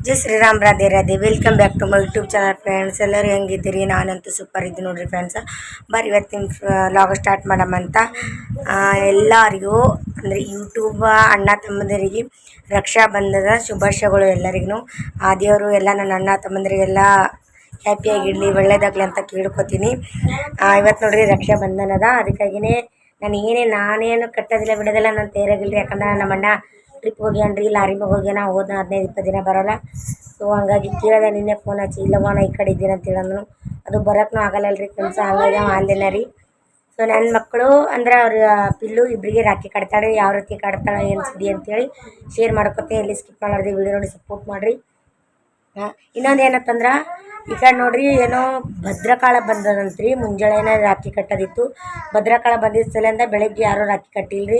Jai Shriram, Radhe Radhe. Welcome back to my YouTube channel friends. ಎಲ್ಲರೂ ಹೆಂಗಿದ್ದೀರಿ? ನಾನಂತೂ ಸೂಪರ್ ಇದ್ದೀನಿ ನೋಡ್ರಿ ಫ್ರೆಂಡ್ಸ್. ಬರ್ರಿ ಇವತ್ತಿನ ಲಾಗ್ ಸ್ಟಾರ್ಟ್ ಮಾಡಮಂತ. ಎಲ್ಲರಿಗೂ ಅಂದರೆ ಯೂಟ್ಯೂಬ್ ಅಣ್ಣ ತಮ್ಮಂದಿರಿಗೆ ರಕ್ಷಾ ಬಂಧನದ ಶುಭಾಶಯಗಳು ಎಲ್ಲರಿಗೂ. ಆ ದೇವರು ಎಲ್ಲ ನನ್ನ ಅಣ್ಣ ತಮ್ಮಂದಿರಿಗೆಲ್ಲ ಹ್ಯಾಪಿಯಾಗಿರಲಿ, ಒಳ್ಳೇದಾಗಲಿ ಅಂತ ಕೇಳ್ಕೊತೀನಿ. ಇವತ್ತು ನೋಡ್ರಿ ರಕ್ಷಾ ಬಂಧನದ, ಅದಕ್ಕಾಗಿಯೇ ನಾನೇನು ಕಟ್ಟೋದಿಲ್ಲ ಬಿಡೋದಿಲ್ಲ, ನಾನು ತೇರಾಗಿಲ್ಲ. ಯಾಕಂದ್ರೆ ನಮ್ಮ ಅಣ್ಣ ಟ್ರಿಪ್ ಹೋಗ್ಯಾನ್ರಿ, ಲಾರಿ ಮ್ಯಾಗ ಹೋಗ್ಯಾನ, ಹೋದ 15-20 ದಿನ ಬರೋಲ್ಲ. ಸೊ ಹಂಗಾಗಿ ಕೇಳಿದೆ, ನಿನ್ನೆ ಫೋನ್ ಹಚ್ಚಿ ಇಲ್ಲವ ನಾ ಈ ಕಡೆ ಇದ್ದೀನಿ ಅಂತ ಹೇಳಂದ್ರು. ಅದು ಬರೋಕ್ಕೂ ಆಗಲ್ಲಲ್ರಿ ಫ್ರೆಂಡ್ಸ್, ಹಂಗಾಗಿ ಆನ್ಲೈನ ರೀ. ಸೊ ನನ್ನ ಮಕ್ಕಳು ಅಂದ್ರೆ ಅವ್ರ ಪಿಲ್ಲು ಇಬ್ಬರಿಗೆ ರಾಖಿ ಕಟ್ತಾಳೆ. ಯಾವ ರೀತಿ ಕಟ್ತಾಳೆ, ಏನು ಸುದ್ದಿ ಅಂತೇಳಿ ಶೇರ್ ಮಾಡ್ಕೊತೀನಿ. ಎಲ್ಲಿ ಸ್ಕಿಪ್ ಮಾಡಾರ್ದು ವಿಡಿಯೋ ನೋಡಿ ಸಪೋರ್ಟ್ ಮಾಡಿರಿ. ಇನ್ನೊಂದು ಏನಂತಂದ್ರೆ, ಈ ಕಡೆ ನೋಡ್ರಿ ಏನೋ ಭದ್ರಕಾಳ ಬಂದದಂತ್ರಿ. ಮುಂಜಾನೆ ರಾಖಿ ಕಟ್ಟೋದಿತ್ತು. ಭದ್ರಕಾಳ ಬಂದಿದ್ದ ಸಲಿಂದ ಬೆಳಗ್ಗೆ ಯಾರೂ ರಾಖಿ ಕಟ್ಟಿಲ್ರಿ.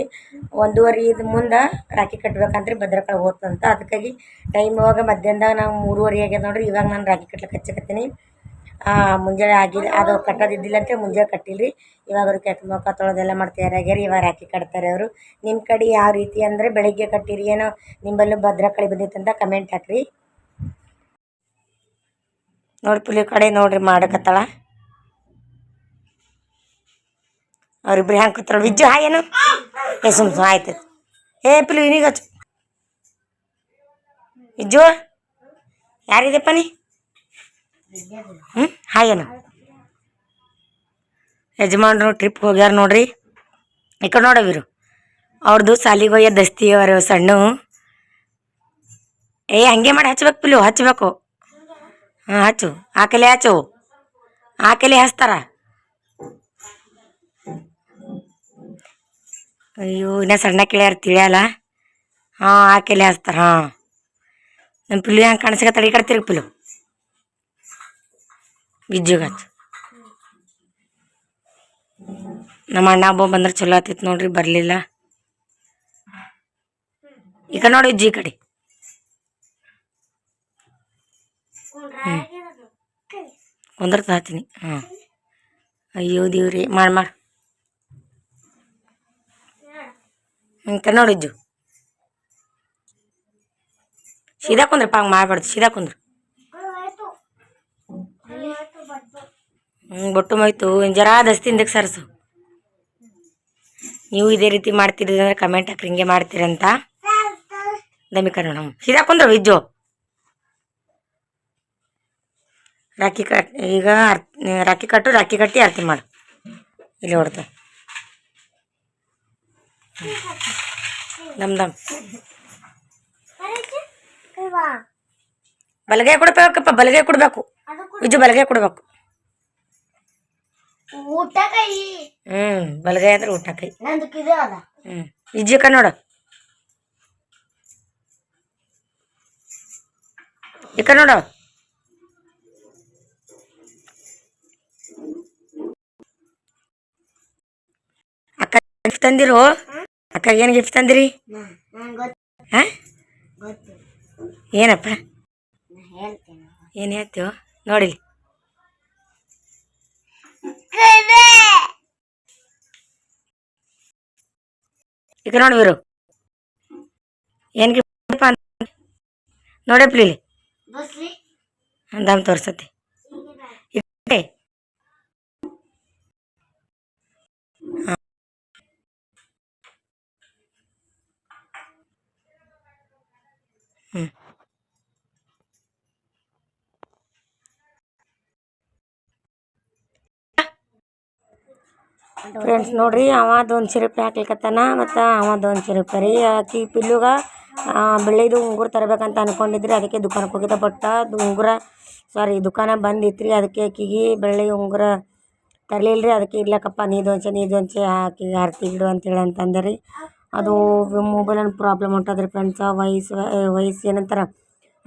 1:15 ಮುಂದೆ ರಾಖಿ ಕಟ್ಬೇಕಂತ್ರಿ, ಭದ್ರಕಾಳ ಹೋತಂತ. ಅದಕ್ಕಾಗಿ ಟೈಮ್ ಇವಾಗ ಮಧ್ಯಾಹ್ನದಾಗ ನಾವು 3:30 ಆಗ್ಯದ ನೋಡ್ರಿ. ಇವಾಗ ನಾನು ರಾಖಿ ಕಟ್ಲಿಕ್ಕೆ ಹಚ್ಚಕತ್ತೀನಿ. ಮುಂಜಾನೆ ಆಗಿಲ್ಲ, ಅದು ಕಟ್ಟೋದಿದ್ದಿಲ್ಲ ಅಂತ ಮುಂಜಾನೆ ಕಟ್ಟಿಲ್ರಿ. ಇವಾಗ ಅವ್ರು ಕೆಟ್ಟ ಮುಖ ತೊಳೆದೆಲ್ಲ ಮಾಡಿ ತಯಾರಾಗ್ಯಾರ. ಇವಾಗ ರಾಖಿ ಕಟ್ತಾರೆ ಅವರು. ನಿಮ್ಮ ಕಡೆ ಯಾವ ರೀತಿ ಅಂದರೆ ಬೆಳಗ್ಗೆ ಕಟ್ಟಿರಿ ಏನೋ ನಿಮ್ಮಲ್ಲೂ ಭದ್ರಕಾಳಿ ಬಂದಿತ್ತಂತ ಕಮೆಂಟ್ ಹಾಕ್ರಿ. ನೋಡಿ ಪುಲಿ ಕಡೆ ನೋಡ್ರಿ ಮಾಡಕತ್ತಾಳ. ಅವ್ರಿಬ್ರು ಹೆಂಗೆ ಕೂತಾಳ. ವಿಜ್ಜು ಹಾಯೇನು ಸುಮ್ ಆಯ್ತು. ಪಿಲು ಇನ್ನೀಗ ಹಚ್ಚು. ವಿಜ್ಜು ಯಾರಿದೆಪ್ಪ ನೀ? ಹಾಯೇನು ಯಜಮಾನ್ರು ಟ್ರಿಪ್ ಹೋಗ್ಯಾರ ನೋಡ್ರಿ. ಈ ಕಡೆ ನೋಡವಿರು, ಅವ್ರದ್ದು ಸಾಲಿಗೆ ಹೋಗ್ಯ ದಸ್ತಿ ಅವರು ಸಣ್ಣ. ಹಂಗೆ ಮಾಡಿ ಹಚ್ಬೇಕು ಪಿಲು, ಹಚ್ಬೇಕು. ಹಚ್ಚು, ಆಕಲೆ ಹಚ್ಚು, ಆಕಲೆ ಹಚ್ತಾರ. ಅಯ್ಯೋ ಇನ್ನ ಸಣ್ಣ ಕಿಳ್ಯಾರ ತಿಳಿಯಲ್ಲ. ಆಕೆಲೆ ಹಚ್ತಾರ. ನಮ್ಮ ಪಿಲ್ಲು ಹೆಂಗೆ ಕಾಣಿಸ್ಕತ್ತಾಳ. ಈ ಕಡೆ ತಿರುಗಿ ಪಿಲ್ಲು. ಬಿಜ್ಜುಗೆ ಹಚ್ಚು. ನಮ್ಮ ಅಣ್ಣ ಹಬ್ಬ ಬಂದ್ರೆ ಚಲೋ ಆತಿತ್ತು ನೋಡ್ರಿ, ಬರಲಿಲ್ಲ. ಈ ಕಡೆ ನೋಡಿ ಇಜ್ಜಿ, ಈ ಕಡೆ ಕುಂದರ್ತ ಹತ್ತೀನಿ. ಅಯ್ಯೋ ದೇವ್ರಿ, ಮಾಡಿ ಇಂತ ನೋಡಿಜ್ಜು. ಸೀದಾ ಕುಂದ್ರಪ್ಪ, ಹಂಗೆ ಮಾಡಬಾರ್ದು, ಸೀದಾ ಕುಂದ್ರು. ಬೊಟ್ಟು ಮೈತು ಜರ ದಸ್ತಿ ಹಿಂದಕ್ಕೆ ಸರ್ಸು. ನೀವು ಇದೇ ರೀತಿ ಮಾಡ್ತೀರಿ ಅಂದ್ರೆ ಕಮೆಂಟ್ ಹಾಕ್ರಿ, ಹಿಂಗೆ ಮಾಡ್ತೀರಂತ. ದಮಿ ಕನ್ನಡ ಸೀದಾ ಕುಂದ್ರು ವಿಜ್ಜು. ರಾಖಿ ಈಗ ರಾಖಿ ಕಟ್ಟಿ ಆರತಿ ಮಾಡು. ಇಲ್ಲಿ ಹೊಡ್ತ ದಮ್ ಬಲಗೈ ಕೊಡ್ಬೇಕಪ್ಪ, ಬಲಗೈ ಕೊಡ್ಬೇಕು ವಿಜ್ಜು, ಬಲಗೈ ಕೊಡ್ಬೇಕು. ಬಲಗೈ ಅಂದ್ರೆ ಊಟ ಕೈ. ವಿಜ್ಜು ಕ ನೋಡು, ಈ ಕಡೆ ನೋಡು. ಅಕ್ಕ ಗಿಫ್ಟ್ ತಂದಿರು. ಅಕ್ಕ ಏನು ಗಿಫ್ಟ್ ತಂದಿರಿ? ಏನಪ್ಪ ಏನು ಹೇಳ್ತೀವ ನೋಡಿಲಿ. ಈಗ ನೋಡ್ಬಿರು ಏನು ಗಿಫ್ಟ್ ನೋಡಪ್ಲಿ ಇಲ್ಲಿ ದಮ್ ತೋರ್ಸತಿ. ಫ್ರೆಂಡ್ಸ್ ನೋಡ್ರಿ, ಅವ 200 ರೂಪಾಯಿ ಹಾಕ್ಲಿಕ್ಕತ್ತಾನ, ಮತ್ತು ಅವ 200 ರೂಪಾಯಿ ರೀ. ಆಕಿ ಪಿಲ್ಲುಗ ಬೆಳ್ಳಿದು ಉಂಗುರ ತರಬೇಕಂತ ಅನ್ಕೊಂಡಿದ್ರಿ. ಅದಕ್ಕೆ ದುಕಾನಕ್ಕೆ ಹೋಗಿದ್ದ. ಬಟ್ ಉಂಗುರ ದುಕಾನ ಬಂದಿತ್ತು ರೀ. ಅದಕ್ಕೆ ಆಕಿಗೆ ಬೆಳ್ಳಿ ಉಂಗುರ ತರಲಿಲ್ಲ ರೀ. ಅದಕ್ಕೆ ಇರ್ಲಕ್ಕಪ್ಪ, ನೀ ದೊಂಚೆ ಆಕಿಗೆ ಆರತಿ ಇಡು ಅಂತೇಳಿ ಅಂತಂದೆ ರೀ. ಅದು ಮೊಬೈಲನ್ನು ಪ್ರಾಬ್ಲಮ್ ಹೊಂಟದ್ರಿ ಫ್ರೆಂಡ್ಸ. ವಯಸ್ಸು ಏನಂತಾರೆ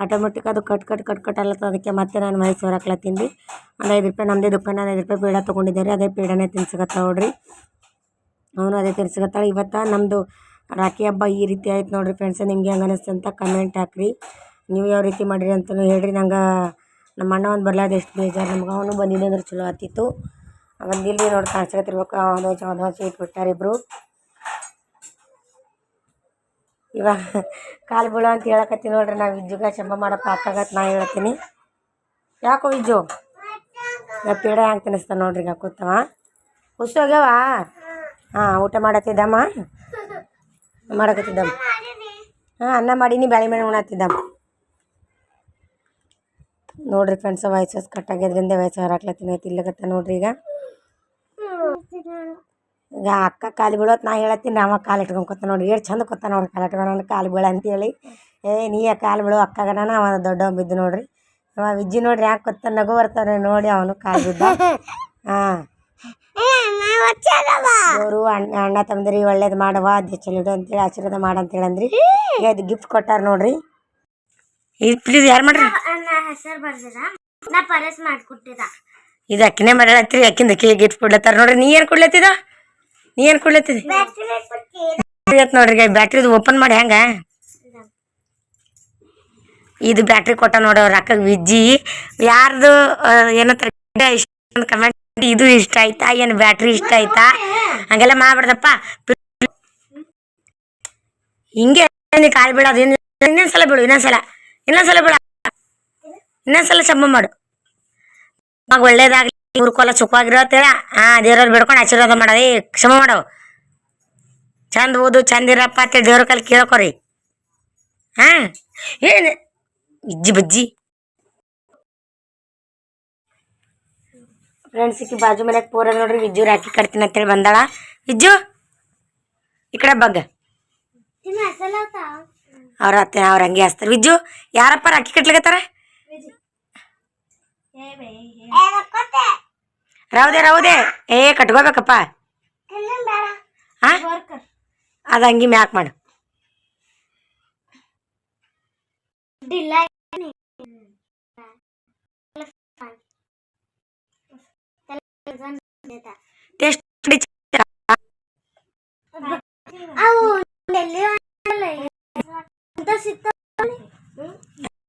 ಆಟೋಮೆಟಿಕ್ ಅದು ಕಟ್ ಅಲ್ಲತ್ತದ. ಅದಕ್ಕೆ ಮತ್ತೆ ನಾನು ವಯಸ್ಸು ಹೊರಕ್ಲತ್ತೀನಿ ರೀ. ಒಂದು 5 ರೂಪಾಯಿ ನಮ್ಮದೇ ದುಕಾನ 5 ರೂಪಾಯಿ ಪೇಡ ತೊಗೊಂಡಿದ್ದಾರೆ. ಅದೇ ಪೇಡನೇ ತಿನ್ಸಕತ್ತ ನೋಡ್ರಿ. ಅವನು ಅದೇ ತಿನ್ಸಕತ್ತಾಳೆ. ಇವತ್ತು ನಮ್ಮದು ರಾಖಿ ಹಬ್ಬ ಈ ರೀತಿ ಆಯ್ತು ನೋಡ್ರಿ ಫ್ರೆಂಡ್ಸ್. ನಿಮ್ಗೆ ಹೆಂಗೆ ಅನಿಸ್ತು ಅಂತ ಕಮೆಂಟ್ ಹಾಕ್ರಿ. ನೀವು ಯಾವ ರೀತಿ ಮಾಡಿರಿ ಅಂತಲೂ ಹೇಳ್ರಿ. ನಂಗೆ ನಮ್ಮ ಅಣ್ಣ ಒಂದು ಬರ್ಲಾದ ಎಷ್ಟು ಬೇಜಾರು ನಮ್ಗೆ. ಅವನು ಬಂದಿದ್ದೆ ಅಂದ್ರೆ ಚಲೋ ಆತಿತ್ತು. ಬಂದಿಲ್ಲ ನೋಡಿ, ಕಾಣಿಸ್ಕತ್ತಿರ್ಬೇಕು. ಒಂದು ಇಟ್ಬಿಟ್ಟಾರೆ ಇಬ್ಬರು. ಇವಾಗ ಕಾಲು ಬೀಳೋ ಅಂತ ಹೇಳಕತ್ತೀನಿ ನೋಡ್ರಿ. ನಾವು ವಿಜ್ಜುಗ ಶಂಬ ಮಾಡಪ್ಪ ಅಕ್ಕಾಗತ್ತೆ ನಾ ಹೇಳ್ತೀನಿ. ಯಾಕೋ ವಿಜ್ಜು ಪೇಡ ಹ್ಯಾಂಗೆ ತಿನ್ನಿಸ್ತಾನೆ ನೋಡ್ರಿ. ಈಗ ಕೂತವ ಹುಸು ಹೋಗ್ಯಾವ. ಹಾಂ ಊಟ ಮಾಡತ್ತಿದ್ದಮ್ಮ ಮಾಡಕತ್ತಿದ್ದಮ್ಮ. ಹಾಂ ಅನ್ನ ಮಾಡೀನಿ ಬ್ಯಾಳಿ ಮೇಲೆ ಉಣತ್ತಿದ್ದಮ್ಮ ನೋಡ್ರಿ ಫ್ರೆಂಡ್ಸ್. ವಯಸ್ಸು ಕಟ್ಟಾಗ್ಯದ್ರಿಂದ ವಯಸ್ಸು ಹೊರಾಕ್ಲತ್ತೀನಿ ಐತಿ ಇಲ್ಲಗತ್ತ ನೋಡ್ರಿ. ಈಗ ಅಕ್ಕ ಕಾಲು ಬೀಳೋತ್ ನಾ ಹೇಳತ್ತೀನಿ. ಅವ ಕಾಲು ಇಟ್ಕೊಂಡ್ಕೊತ ನೋಡ್ರಿ ಎಷ್ಟು ಚಂದ ಕೊತ್ತ ನೋಡ್ರಿ ಕಾಲು ಇಟ್ಕೊಂಡು ಕಾಲು ಬೀಳ ಅಂತೇಳಿ. ನೀ ಕಾಲು ಬೀಳೋ ಅಕ್ಕಗನ ಅವ ದೊಡ್ಡವ ಬಿದ್ದು ನೋಡ್ರಿ. ಅವ ವಿಜ್ಜಿ ನೋಡ್ರಿ ಯಾಕೆ ಕೊತ್ತ ನಗು ಬರ್ತಾವ್ರಿ ನೋಡಿ ಅವನು ಕಾಲು ಬಿದ್ದ. ಹಾಂ ಅವರು ಅಣ್ಣ ತಮ್ಮದ್ರಿ ಒಳ್ಳೇದು ಮಾಡವ ಚಲಿಡು ಅಂತೇಳಿ ಆಶೀರ್ವಾದ ಮಾಡಂತೇಳಿ ಅಂದ್ರಿ. ಈಗ ಇದು ಗಿಫ್ಟ್ ಕೊಟ್ಟಾರ ನೋಡ್ರಿ. ಇದು ಪ್ಲೀಸ್ ಯಾರು ಮಾಡ್ರಿ ಇದು ಅಕ್ಕಿನೇ ಮಾಡ್ಯಾಳತ್ರಿ. ಅಕ್ಕಿಂದ ಅಕ್ಕಿಗೆ ಗಿಫ್ಟ್ ಕೊಡ್ಲತ್ತಾರ ನೋಡ್ರಿ. ನೀ ಏನು ಕೊಡ್ಲತ್ತಿದ ನೋಡ್ರಿ. ಬ್ಯಾಟ್ರಿದು ಓಪನ್ ಮಾಡಿ ಹೆಂಗ ಇದು ಬ್ಯಾಟ್ರಿ ಕೊಟ್ಟ ನೋಡಿ ಅವ್ರ ಅಕ್ಕಗೆ ವಿಜ್ಜಿ. ಯಾರ್ದು ಏನಂತಾರೆ ಇಷ್ಟ ಕಮೆಂಟ್ ಇದು ಇಷ್ಟ ಆಯ್ತಾ ಏನು ಬ್ಯಾಟ್ರಿ ಇಷ್ಟ ಆಯ್ತಾ ಹಂಗೆಲ್ಲ ಮಾಡ್ಬಿಡ್ದಪ್ಪ. ಹಿಂಗೆ ಕಾಲು ಬೀಳೋದು ಇನ್ನೊಂದ್ಸಲ ಬೀಳು ಇನ್ನೊಂದ್ಸಲ ಬೀಳ ಇನ್ನೊಂದ್ಸಲ ಶಂಬ ಮಾಡು. ಮಗ ಒಳ್ಳೇದಾಗ್ಲಿ ಊರ್ಕೊಲ್ಲ ಸುಖವಾಗಿರೋತ್ತೇಳ. ಹಾಂ ದೇವ್ರಲ್ಲಿ ಬಿಡ್ಕೊಂಡು ಆಶೀರ್ವಾದ ಮಾಡೋದು ಕ್ಷಮ ಮಾಡವು ಚಂದ ಓದು ಚಂದ ಇರಪ್ಪ ಅಂತ ದೇವ್ರ ಕಲ್ಲಿ ಕೇಳ್ಕೊರಿ. ಹಾಂ ಏನು ಇಜ್ಜಿ ಬಜ್ಜಿ ಫ್ರೆಂಡ್ಸಿಗೆ ಬಾಜು ಮನೆಗೆ ಪೂರ ನೋಡ್ರಿ. ವಿಜ್ಜು ರಾಖಿ ಕಟ್ತೀನಿ ಅಂತೇಳಿ ಬಂದಾಳ. ವಿಜ್ಜು ಈ ಕಡೆ ಬಗ್ಗ ಅವ್ರ ಅತ್ತೆ ಅವ್ರ ಹಂಗೆ ಹಚ್ತಾರೆ. ವಿಜ್ಜು ಯಾರಪ್ಪ ರಾಖಿ ಕಟ್ಲಿಕತ್ತಾರ? ರೌದೆ ಕಟ್ಕೋಬೇಕಪ್ಪ. ಹಾಂ ಅದು ಹಂಗೆ ಮ್ಯಾಕ್ ಮಾಡು.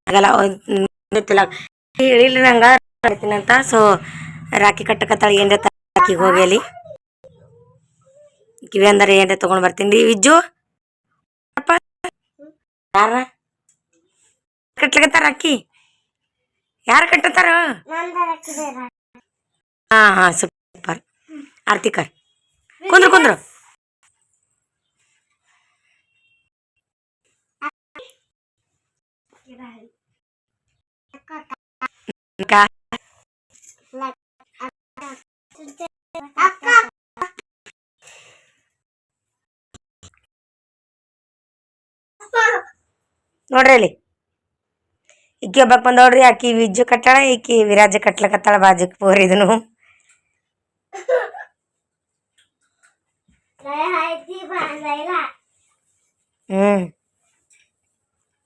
ಆಗಲ್ಲ ಹೇಳಿಲ್ಲ ನಂಗೆ ಅಂತ. ಸೊ ರಾಖಿ ಕಟ್ಟಕತ್ತಾಳ. ಏನ್ರ ರಾಖಿಗೆ ಹೋಗಿ ಅಲ್ಲಿ ಕಿವಿ ಅಂದರೆ ಏನ್ರ ತೊಗೊಂಡು ಬರ್ತೀನಿ ರೀ. ವಿಜ್ಜು ಯಾರ ಕಟ್ಲಿಕತ್ತಾರ ರಾಖಿ? ಯಾರು ಕಟ್ಟತ್ತಾರ? ಹಾಂ ಸೂಪರ್. ಆರ್ತಿ ಕರ್ ಕುಂದ್ರು ನೋಡ್ರಿ ಅಲ್ಲಿ ಇಕ್ಕಿ ಒಬ್ಬಕ್ಕೆ ಬಂದವ್ರಿ. ಆಕಿ ವಿಜ್ಜು ಕಟ್ಟಾಳ, ಈಕಿ ವಿರಾಜ ಕಟ್ಲಕತ್ತಾಳ ಬಾಜುಕ್ ಪೋರ್. ಇದನು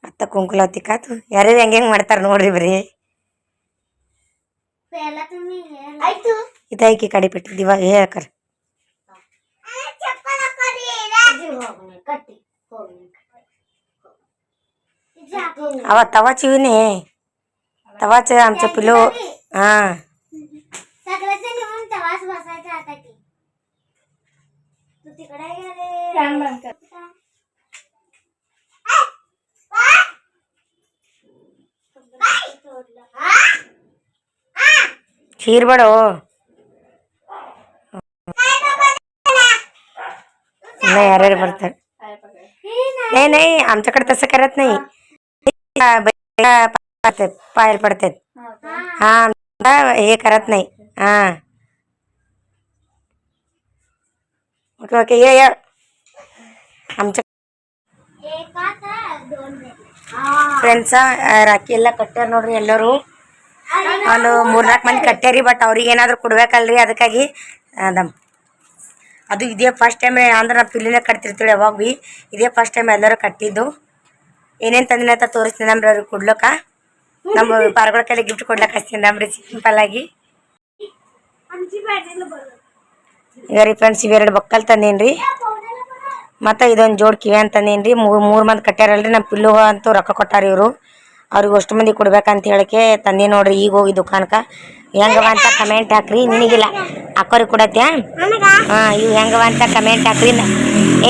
ಅತ್ತ ಕುಂಕುಲತ್ತಿ ಕಾತು ಯಾರ್ಯಾರು ಹೆಂಗೆ ಮಾಡ್ತಾರೆ ನೋಡ್ರಿ. ಬರೀ ಇದಾಕಿ ಕಡಿ ಬಿಟ್ಟಿದ್ದೀವ ಹೇಳ್ಕರ್. आवा तवा चिवने तवाच आमच्या पिलो हां सगळ्याचे निघून तवाच बसायचा आता की तू तिकडे गेले फॅन बंद कर खीर बडो नाही यार बरतात नाही नाही आमच्याकडे तसं करत नाही पायर पडतात हां हे करत नाही हां ओके ओके ये आमच्या ಫ್ರೆಂಡ್ಸ ರಾಖಿ ಎಲ್ಲ ಕಟ್ಟಾರ ನೋಡ್ರಿ ಎಲ್ಲರೂ ಒಂದು 3-4 ಮಂದಿ ಕಟ್ಟಾರಿ ಬಟ್ ಅವ್ರಿಗೆ ಏನಾದರೂ ಕೊಡ್ಬೇಕಲ್ರಿ ಅದಕ್ಕಾಗಿ ಅದು ಇದೇ ಫಸ್ಟ್ ಟೈಮ್ ಅಂದ್ರೆ ನಾವು ಪಿಲ್ಲಿನ ಕಟ್ತಿರ್ತೀವಿ ಯಾವಾಗ ಭೀ ಇದೇ ಫಸ್ಟ್ ಟೈಮ್ ಎಲ್ಲರೂ ಕಟ್ಟಿದ್ದು ಏನೇನು ತಂದಿನ ಅಂತ ತೋರಿಸ್ತೀನಿ ನಮ್ರಿ ಅವ್ರಿಗೆ ಕೊಡ್ಲಕ್ಕ ನಮ್ಮ ಪಾರ್ಗಳ ಕೈಲಿ ಗಿಫ್ಟ್ ಕೊಡ್ಲಕ್ಕೆ ಹಚ್ತೀನಿ ನಮ್ರಿ ಸಿಂಪಲ್ ಆಗಿ ಈಗ ರೀ ಫ್ರೆಂಡ್ಸ್ ಇವೆರಡು ಬಕ್ಕಲ್ ತಂದೇನ್ರಿ ಮತ್ತು ಇದೊಂದು ಜೋಡ್ ಕಿವಿ ಅಂತ ತಂದೇನ್ರಿ 3 ಮಂದಿ ಕಟ್ಟಾರಲ್ರಿ ನಮ್ಮ ಪಿಲ್ಲು ಅಂತೂ ರೊಕ್ಕ ಕೊಟ್ಟಾರ ಇವರು ಅವ್ರಿಗೆ ಅಷ್ಟು ಮಂದಿ ಕೊಡ್ಬೇಕಂತ ಹೇಳಕ್ಕೆ ತಂದೆ ನೋಡ್ರಿ ಈಗ ಹೋಗಿ ದುಕಾನ್ಕ ಹೆಂಗವ ಅಂತ ಕಮೆಂಟ್ ಹಾಕ್ರಿ ನಿನಗಿಲ್ಲ ಅಕ್ಕೋರಿಗೆ ಕೊಡತ್ತೆ ಹಾಂ ಇವು ಹೆಂಗವ ಅಂತ ಕಮೆಂಟ್ ಹಾಕ್ರಿ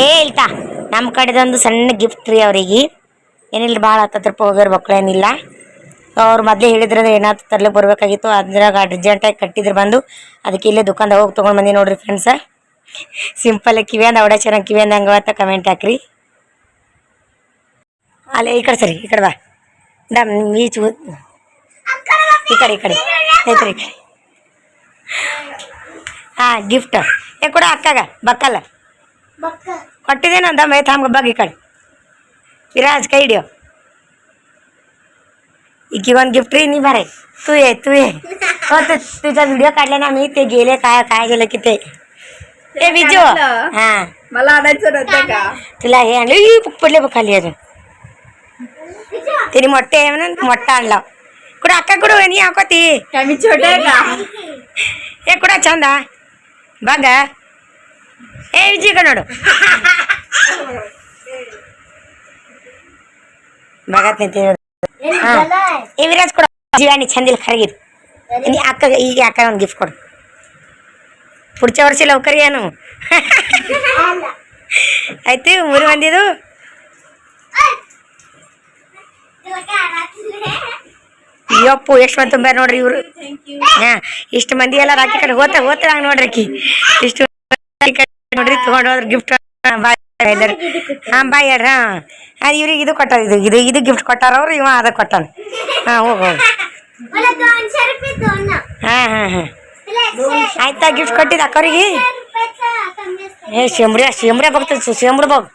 ಏ ಇಲ್ತಾ ನಮ್ಮ ಕಡೆದೊಂದು ಸಣ್ಣ ಗಿಫ್ಟ್ ರೀ ಅವರಿಗೆ. ಏನಿಲ್ಲ ಭಾಳ 10 ರೂಪಾಯಿ ಹೋಗಿರ್ಬೇಕು ಏನಿಲ್ಲ. ಅವ್ರು ಮೊದಲೇ ಹೇಳಿದ್ರಂದ್ರೆ ಏನಾದ್ರು ತರ್ಲಿಕ್ಕೆ ಬರಬೇಕಾಗಿತ್ತು. ಅದ್ರಾಗ ಅರ್ಜೆಂಟಾಗಿ ಕಟ್ಟಿದ್ರು ಬಂದು ಅದಕ್ಕೆ ಇಲ್ಲೇ ದುಕಾನ್ದಾಗ ಹೋಗಿ ತೊಗೊಂಡು ಬಂದಿ ನೋಡ್ರಿ ಫ್ರೆಂಡ್ಸ. ಸಿಂಪಲ್ ಕಿವಿಯಂದು ಅವಡೆ ಚೆನ್ನಾಗಿ ಕಿವಿಯಂದು ಹಂಗೆ ಅವತ್ತ ಕಮೆಂಟ್ ಹಾಕ್ರಿ. ಅಲ್ಲೇ ಈ ಕಡೆ ಸರಿ, ಈ ಕಡೆ ಬಾ ದಮ್ ಈಚು ಈ ಕಡೆ ಐತ್ರಿ ಈ ಕಡೆ. ಹಾಂ ಗಿಫ್ಟ್ ಕೂಡ ಅಕ್ಕಾಗ ಬಕ್ಕಲ್ಲ ಕೊಟ್ಟಿದ್ದೇನೆ ದಮ್ ಐತೆ ಹಮ್ಗೆ ಬಗ್ ಈ ಕಡೆ ವಿರಾಜ್ ಕೈ ಹಿಡಿಯೋ. इकी वन गिफ्ट री नहीं भरे तू ये हो तो तुझा व्हिडिओ काढला ना मी ते गेले काय गेले की ते ए विजो हां मला आणायचं नव्हतं का तुला हे आणलं पडले बघ खाली अजून तिने मोठे आहे म्हणून मोठा आणला कुठं अक्का कुठं वणी हाकोती काय मी छोटे आहे का हे कुठं चंद बघ ए विजय का ನೋಡು बघत नाही ए विराज ಕೊಡು जीवानी छंदिल खरगीर आणि अक्का ಈಗ अक्का ಒಂದು ಗಿಫ್ಟ್ ಕೊಡು पुढच्या वर्षी लवकर या ना ಆಯ್ತು 3 ಮಂದಿದು ಯಪ್ಪು ಎಷ್ಟು ಮಂದಿ ತುಂಬ್ಯಾರ ನೋಡ್ರಿ ಇವರು ಹಾಂ ಇಷ್ಟು ಮಂದಿ ಎಲ್ಲ ರಾಕಿ ಕಡೆ ಹೋಗ್ತಾಗ ನೋಡ್ರಿ ಅಕ್ಕಿ ಇಷ್ಟು ನೋಡ್ರಿ ತೊಗೊಂಡು ಹೋದ್ರ ಗಿಫ್ಟ್ ಬಾಯ್ ಎಲ್ಲರೂ ಹಾಂ ಬಾಯ್ ಹೇಳ್ರಿ ಹಾಂ ಅದು ಇವ್ರಿಗೆ ಇದು ಕೊಟ್ಟಾರ ಇದು ಗಿಫ್ಟ್ ಕೊಟ್ಟಾರ ಅವ್ರು ಇವ ಅದ ಕೊಟ್ಟಾನ ಹಾಂ ಹೋಗಿ ಹಾಂ ಆಯ್ತಾ ಗಿಫ್ಟ್ ಕೊಟ್ಟಿದ್ದು ಅಕ್ಕವ್ರಿಗೆ ಏ ಶೇಂಬ್ರಿ ಬಗ್ತದೆ ಶೇಂಬ್ರಿ ಬಗ್